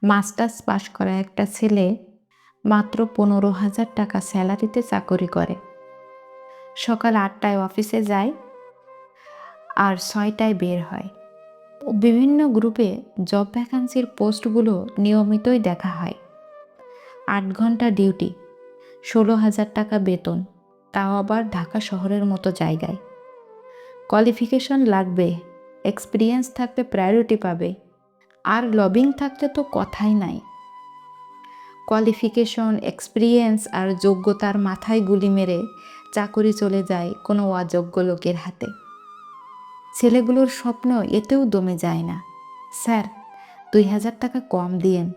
Masters পাশ করা একটা ছেলে মাত্র 15,000 টাকা স্যালারিতে চাকরি করে। সকাল 8টায় অফিসে যায় আর 6টায় বের হয়। বিভিন্ন গ্রুপে জব ভ্যাকান্সির পোস্টগুলো নিয়মিতই দেখা হয়। 8 ঘন্টা ডিউটি, 16,000 টাকা বেতন, তাও আবার ঢাকা শহরের মতো জায়গায়। কোয়ালিফিকেশন লাগবে, এক্সপিরিয়েন্স থাকলে প্রায়োরিটি পাবে, আর লবিং থাকলে তো কথাই নাই। কোয়ালিফিকেশন, এক্সপিরিয়েন্স আর যোগ্যতার মাথায় গুলি মেরে চাকরি চলে যায় কোনো অযোগ্য লোকের হাতে। ছেলেগুলোর স্বপ্ন এতেও দমে যায় না। স্যার, 2,000 টাকা কম দিয়েন,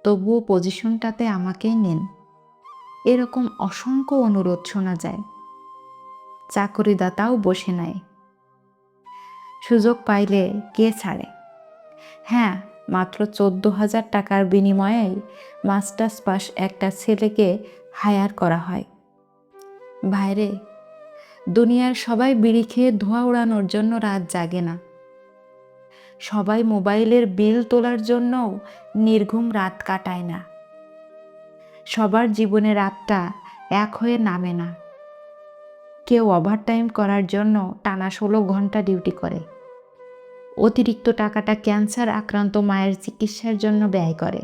তবুও পজিশনটাতে আমাকেই নেন। এরকম অসংখ্য অনুরোধ শোনা যায়। চাকরিদাতাও বসে নেয়। সুযোগ পাইলে কে ছাড়ে? হ্যাঁ, মাত্র 14,000 টাকার বিনিময়ে মাস্টার্স পাস একটা ছেলেকে হায়ার করা হয়। ভাইরে, দুনিয়ার সবাই বিড়ি খেয়ে ধোঁয়া ওড়ানোর জন্য রাত জাগে না। সবাই মোবাইলের বিল তোলার জন্যও নির্ঘুম রাত কাটায় না। সবার জীবনে রাতটা এক হয়ে নামে না। কেউ ওভারটাইম করার জন্য টানা 16 ঘন্টা ডিউটি করে। অতিরিক্ত টাকাটা ক্যান্সার আক্রান্ত মায়ের চিকিৎসার জন্য ব্যয় করে।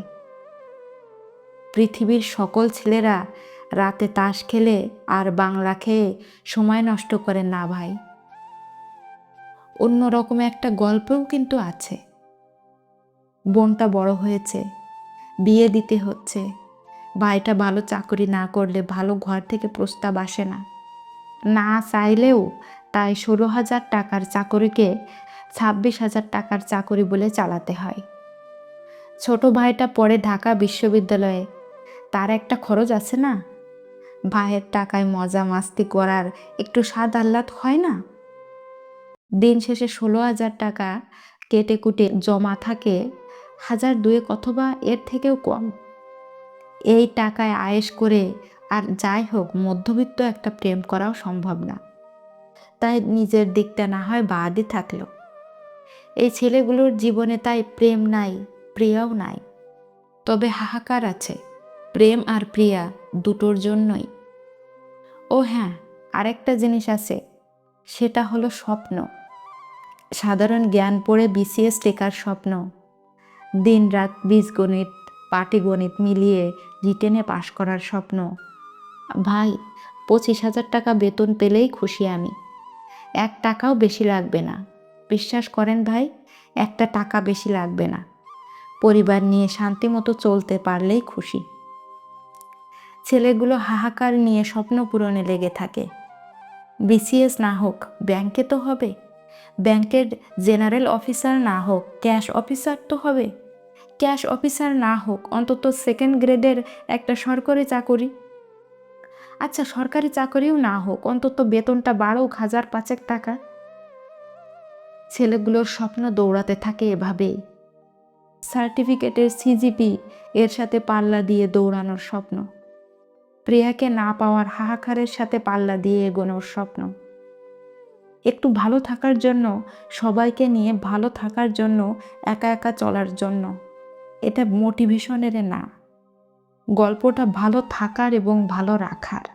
পৃথিবীর সকল ছেলেরা রাতে তাস খেলে আর বাংলা খেয়ে সময় নষ্ট করে না ভাই। অন্যরকম একটা গল্পও কিন্তু আছে। বোনটা বড় হয়েছে, বিয়ে দিতে হচ্ছে। ভাইটা ভালো চাকরি না করলে ভালো ঘর থেকে প্রস্তাব আসে না। না চাইলেও তাই 16,000 টাকার চাকরিকে 26,000 টাকার চাকরি বলে চালাতে হয়। ছোট ভাইটা পড়ে ঢাকা বিশ্ববিদ্যালয়ে, তার একটা খরচ আছে না। ভাইয়ের টাকায় মজা মাস্তি করার একটু স্বাদ আহ্লাদ হয় না। দিন শেষে 16,000 টাকা কেটে কুটে জমা থাকে 1,200 অথবা এর থেকেও কম। এই টাকায় আয়েশ করে আর যাই হোক মধ্যবিত্ত একটা প্রেম করাও সম্ভব না। তাই নিজের দিকটা না হয় বাদই থাকলো। এই ছেলেগুলোর জীবনে তাই প্রেম নাই, প্রিয়াও নাই। তবে হাহাকার আছে প্রেম আর প্রিয়া দুটোর জন্যই। ও হ্যাঁ, আরেকটা জিনিস আছে, সেটা হলো স্বপ্ন। সাধারণ জ্ঞান পড়ে বিসিএস টেকার স্বপ্ন। দিনরাত বীজগণিত, পাটিগণিত মিলিয়ে রিটেনে পাশ করার স্বপ্ন। ভাই, 25,000 টাকা বেতন পেলেই খুশি আমি। 1 টাকাও বেশি লাগবে না। বিশ্বাস করেন ভাই, 1টা টাকা বেশি লাগবে না। পরিবার নিয়ে শান্তি মতো চলতে পারলেই খুশি। ছেলেগুলো হাহাকার নিয়ে স্বপ্ন পূরণে লেগে থাকে। বিসিএস না হোক ব্যাংকে তো হবে। ব্যাংকের জেনারেল অফিসার না হোক ক্যাশ অফিসার তো হবে। ক্যাশ অফিসার না হোক অন্তত 2nd গ্রেডের একটা সরকারি চাকরি। আচ্ছা, সরকারি চাকরিও না হোক, অন্তত বেতনটা বাড়ুক 1,000-5 টাকা। ছেলেগুলোর স্বপ্ন দৌড়াতে থাকে এভাবেই। সার্টিফিকেটের সিজিপি এর সাথে পাল্লা দিয়ে দৌড়ানোর স্বপ্ন। প্রিয়াকে না পাওয়ার হাহাকারের সাথে পাল্লা দিয়ে এগোনোর স্বপ্ন। একটু ভালো থাকার জন্য, সবাইকে নিয়ে ভালো থাকার জন্য, একা একা চলার জন্য। এটা মোটিভেশনের না, গল্পটা ভালো থাকার এবং ভালো রাখার।